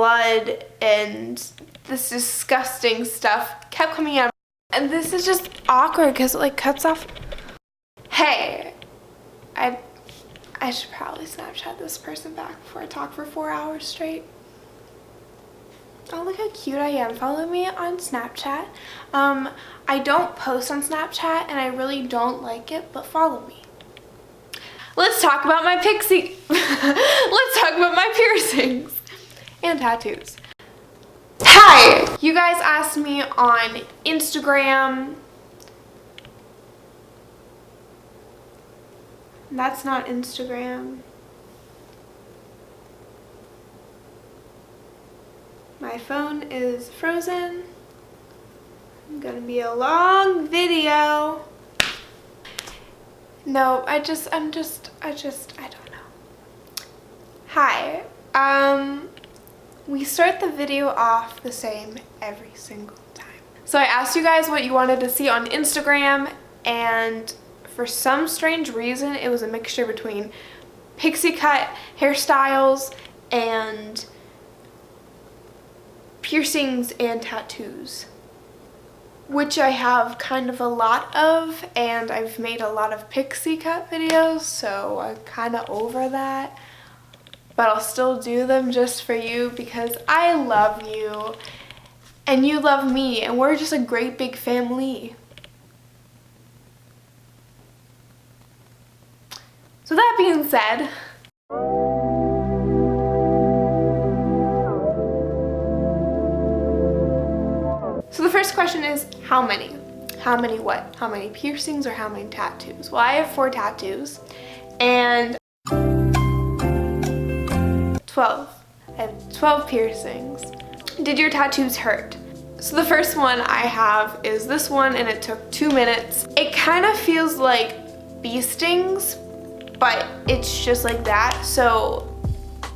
blood and this disgusting stuff kept coming out. And this is just awkward because it like cuts off. Hey, I should probably Snapchat this person back before I talk for 4 hours straight. Oh, look how cute I am. Follow me on Snapchat. I don't post on Snapchat and I really don't like it, but follow me. Let's talk about my pixie. Let's talk about my piercings and tattoos. Hi! You guys asked me on Instagram. That's not Instagram. My phone is frozen. It's gonna be a long video. No, I don't know. Hi. We start the video off the same every single time. So I asked you guys what you wanted to see on Instagram, and for some strange reason, it was a mixture between pixie cut hairstyles and piercings and tattoos, which I have kind of a lot of, and I've made a lot of pixie cut videos, so I'm kind of over that. But I'll still do them just for you because I love you and you love me and we're just a great big family. So that being said, so the first question is how many? How many what? How many piercings or how many tattoos? Well, I have 4 tattoos and 12. I have 12 piercings. Did your tattoos hurt? So the first one I have is this one and it took 2 minutes. It kind of feels like bee stings, but it's just like that, so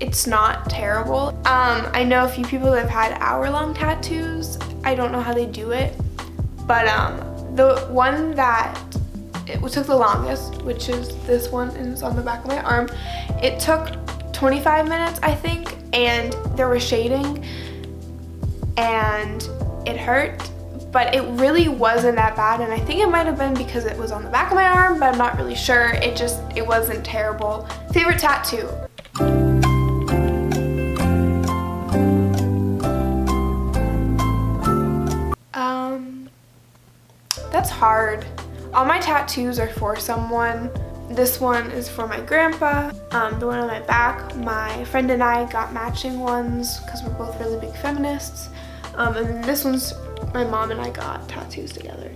it's not terrible. I know a few people that have had hour-long tattoos. I don't know how they do it, but the one that it took the longest, which is this one and it's on the back of my arm, it took 25 minutes, I think, and there was shading and it hurt, but it really wasn't that bad, and I think it might have been because it was on the back of my arm, but I'm not really sure. It wasn't terrible. Favorite tattoo? That's hard. All my tattoos are for someone. This one is for my grandpa. The one on my back, my friend and I got matching ones because we're both really big feminists. And then this one's my mom and I got tattoos together,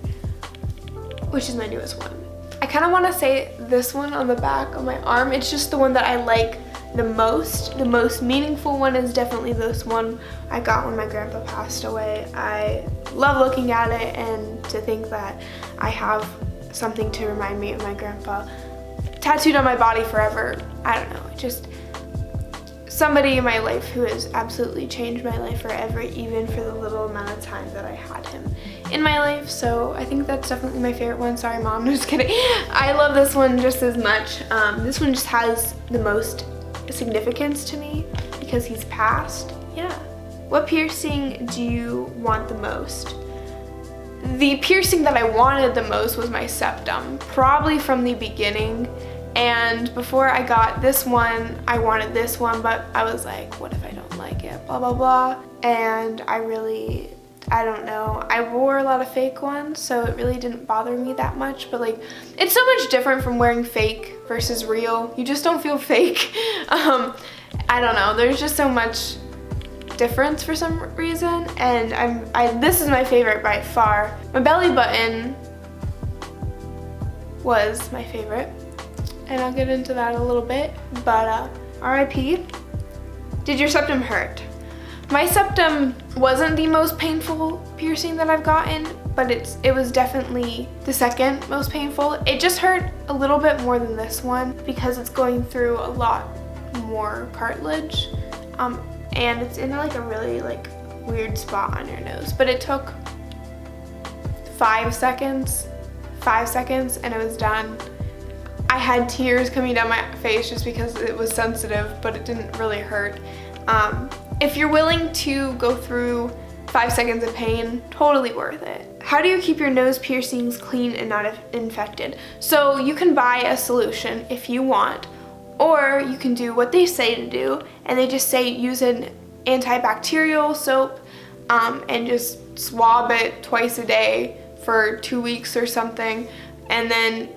which is my newest one. I kind of want to say this one on the back of my arm. It's just the one that I like the most. The most meaningful one is definitely this one I got when my grandpa passed away. I love looking at it and to think that I have something to remind me of my grandpa tattooed on my body forever. I don't know, just somebody in my life who has absolutely changed my life forever, even for the little amount of time that I had him in my life. So I think that's definitely my favorite one. Sorry, Mom, I'm just kidding. I love this one just as much. This one just has the most significance to me because he's passed. Yeah. What piercing do you want the most? The piercing that I wanted the most was my septum, probably from the beginning. And before I got this one, I wanted this one, but I was like, what if I don't like it? Blah, blah, blah. And I don't know. I wore a lot of fake ones, so it really didn't bother me that much. But like, it's so much different from wearing fake versus real. You just don't feel fake. I don't know. There's just so much difference for some reason, and this is my favorite by far. My belly button was my favorite, and I'll get into that a little bit, but RIP. Did your septum hurt? My septum wasn't the most painful piercing that I've gotten, but it was definitely the second most painful. It just hurt a little bit more than this one because it's going through a lot more cartilage. And it's in like a really like weird spot on your nose, but it took 5 seconds and it was done. I had tears coming down my face just because it was sensitive, but it didn't really hurt. If you're willing to go through 5 seconds of pain, totally worth it. How do you keep your nose piercings clean and not infected? So you can buy a solution if you want, or you can do what they say to do, and they just say use an antibacterial soap and just swab it twice a day for 2 weeks or something, and then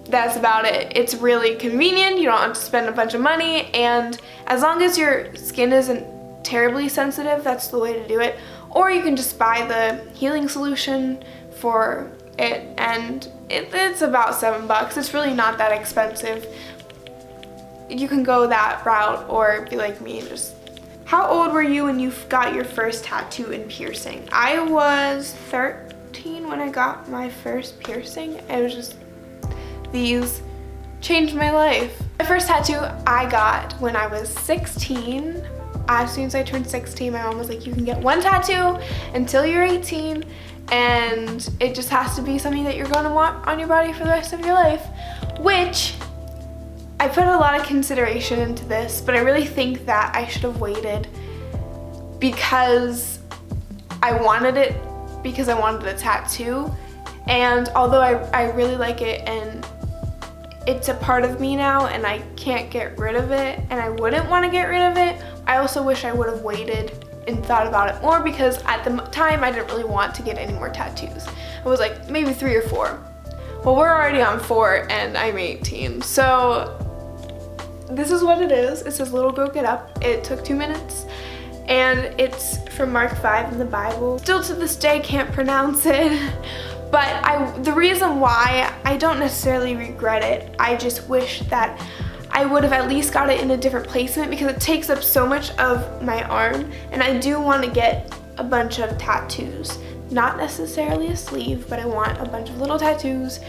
that's about it. It's really convenient, you don't have to spend a bunch of money, and as long as your skin isn't terribly sensitive, that's the way to do it. Or you can just buy the healing solution for it, and it's about $7. It's really not that expensive. You can go that route or be like me and just... How old were you when you got your first tattoo and piercing? I was 13 when I got my first piercing. It was just... These changed my life. My first tattoo I got when I was 16. As soon as I turned 16, my mom was like, you can get one tattoo until you're 18, and it just has to be something that you're going to want on your body for the rest of your life, which I put a lot of consideration into this, but I really think that I should have waited because I wanted it, because I wanted a tattoo, and although I really like it and it's a part of me now and I can't get rid of it and I wouldn't want to get rid of it, I also wish I would have waited and thought about it more, because at the time I didn't really want to get any more tattoos. I was like maybe 3 or 4. Well, we're already on 4 and I'm 18. So this is what it is. It says little girl get up. It took 2 minutes and it's from Mark 5 in the Bible. Still to this day can't pronounce it. But the reason why, I don't necessarily regret it, I just wish that I would have at least got it in a different placement, because it takes up so much of my arm, and I do want to get a bunch of tattoos. Not necessarily a sleeve, but I want a bunch of little tattoos,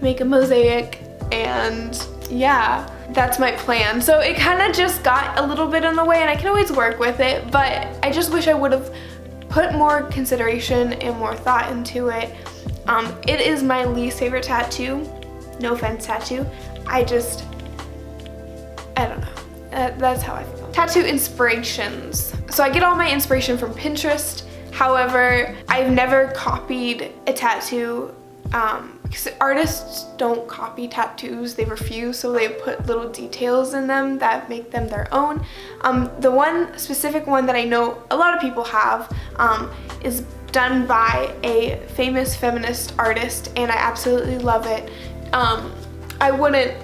make a mosaic, and yeah, that's my plan. So it kind of just got a little bit in the way, and I can always work with it, but I just wish I would have put more consideration and more thought into it. It is my least favorite tattoo. No offense, tattoo. I don't know. That's how I feel. Tattoo inspirations. So I get all my inspiration from Pinterest. However, I've never copied a tattoo because artists don't copy tattoos, they refuse, so they put little details in them that make them their own. The one specific one that I know a lot of people have is done by a famous feminist artist, and I absolutely love it. I wouldn't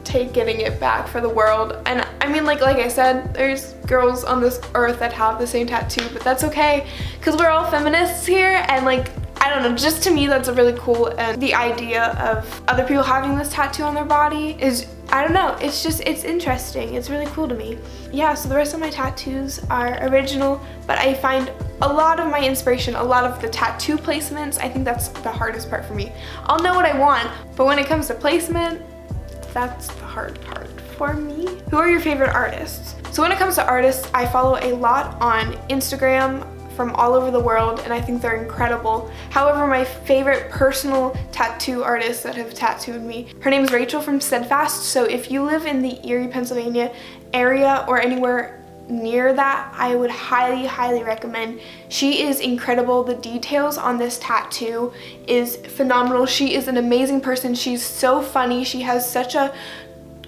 take getting it back for the world. And I mean, like I said, there's girls on this earth that have the same tattoo, but that's okay, because we're all feminists here, and like, I don't know, just to me that's a really cool, and the idea of other people having this tattoo on their body is, I don't know, it's interesting. It's really cool to me. Yeah, so the rest of my tattoos are original, but I find a lot of my inspiration, a lot of the tattoo placements, I think that's the hardest part for me. I'll know what I want, but when it comes to placement, that's the hard part for me. Who are your favorite artists? So when it comes to artists, I follow a lot on Instagram from all over the world, and I think they're incredible. However, my favorite personal tattoo artists that have tattooed me, her name is Rachel from Steadfast. So if you live in the Erie, Pennsylvania area or anywhere near that, I would highly, highly recommend. She is incredible. The details on this tattoo is phenomenal. She is an amazing person. She's so funny. She has such a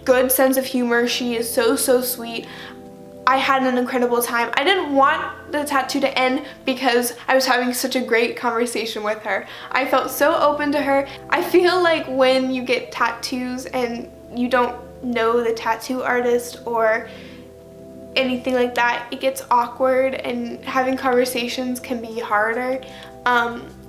good sense of humor. She is so, so sweet. I had an incredible time. I didn't want the tattoo to end because I was having such a great conversation with her. I felt so open to her. I feel like when you get tattoos and you don't know the tattoo artist or anything like that, it gets awkward and having conversations can be harder.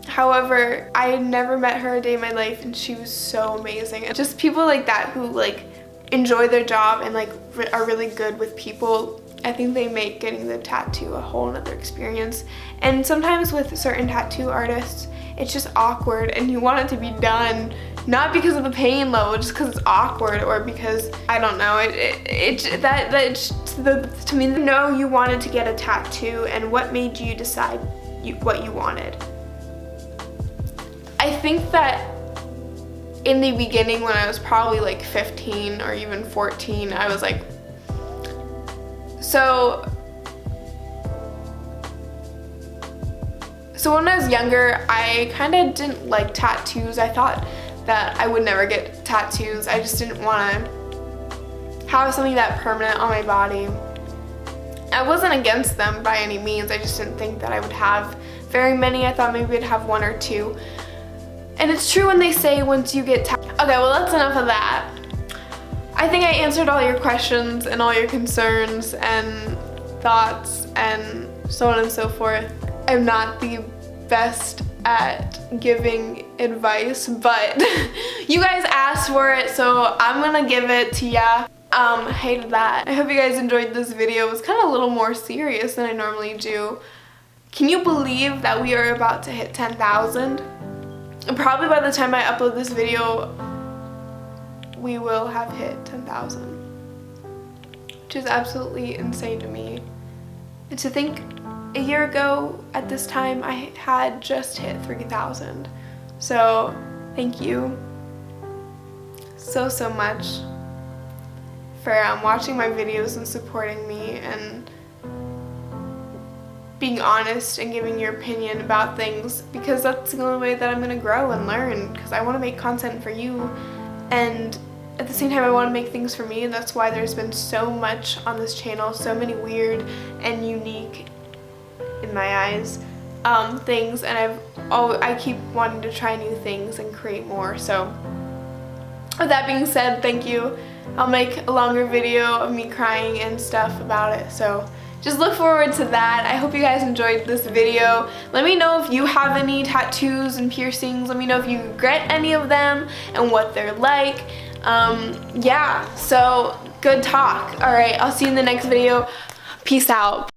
However, I had never met her a day in my life, and she was so amazing. Just people like that who like enjoy their job and like are really good with people, I think they make getting the tattoo a whole nother experience. And sometimes with certain tattoo artists, it's just awkward and you want it to be done, not because of the pain level, just because it's awkward, or because, I don't know, to me, know you wanted to get a tattoo, and what made you decide what you wanted? I think that in the beginning, when I was probably like 15 or even 14, I was like, so So when I was younger, I kind of didn't like tattoos. I thought that I would never get tattoos. I just didn't want to have something that permanent on my body. I wasn't against them by any means. I just didn't think that I would have very many. I thought maybe I'd have 1 or 2. And it's true when they say once you get tattoos. Okay, well that's enough of that. I think I answered all your questions and all your concerns and thoughts and so on and so forth. I'm not the best at giving advice, but you guys asked for it, so I'm gonna give it to ya. I hated that. I hope you guys enjoyed this video. It was kind of a little more serious than I normally do. Can you believe that we are about to hit 10,000? Probably by the time I upload this video, we will have hit 10,000, which is absolutely insane to me. And to think a year ago at this time I had just hit 3,000. So thank you so much for watching my videos and supporting me and being honest and giving your opinion about things, because that's the only way that I'm gonna grow and learn, because I want to make content for you, and at the same time I want to make things for me. And that's why there's been so much on this channel, so many weird and unique, in my eyes, things, and I keep wanting to try new things and create more. So with that being said, thank you. I'll make a longer video of me crying and stuff about it, so just look forward to that. I hope you guys enjoyed this video. Let me know if you have any tattoos and piercings. Let me know if you regret any of them and what they're like. Yeah, so good talk. Alright, I'll see you in the next video. Peace out.